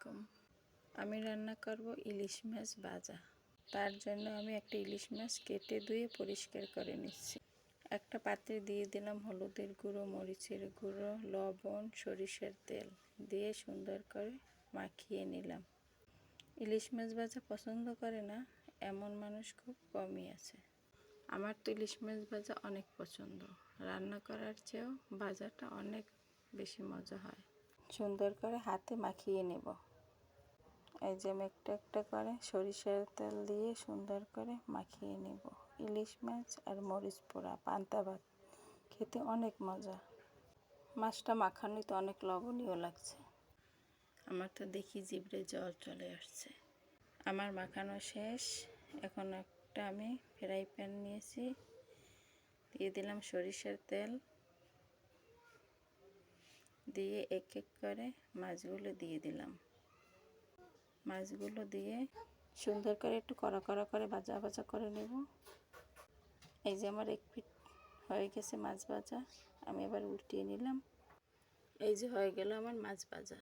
আলাইকুম। আমি রান্না করব ইলিশ মাছ ভাজা। তার জন্য আমি একটা ইলিশ মাছ কেটে ধুয়ে পরিষ্কার করে নিচ্ছি। একটা পাত্রে দিয়ে দিলাম হলুদের গুঁড়ো, মরিচের গুঁড়ো, লবণ, সরিষার তেল দিয়ে সুন্দর করে মাখিয়ে নিলাম। ইলিশ মাছ ভাজা পছন্দ করে না এমন মানুষ খুব কমই আছে। আমার তো ইলিশ মাছ ভাজা অনেক পছন্দ। রান্না করার চেয়েও ভাজাটা অনেক বেশি মজা হয়। সুন্দর করে হাতে মাখিয়ে নেব। এই যে আমি একটা একটা করে সরিষার তেল দিয়ে সুন্দর করে মাখিয়ে নেব। ইলিশ মাছ আর মরিচ পোড়া পান্তা ভাত খেতে অনেক মজা। মাছটা মাখানোই তো অনেক লবণীয় লাগছে। আমার তো দেখি জিভে জল চলে আসছে। আমার মাখানো শেষ। এখন একটা আমি ফ্রাই প্যান নিয়েছি, দিয়ে দিলাম সরিষার তেল, দিয়ে এক এক করে মাছগুলো দিয়ে দিলাম। মাছগুলো দিয়ে সুন্দর করে একটু কড়া কড়া করে ভাজা ভাজা করে নেব। এই যে আমার এক পিঠ হয়ে গেছে মাছ ভাজা, আমি এবার উল্টিয়ে নিলাম। এই যে হয়ে গেল আমার মাছ ভাজা।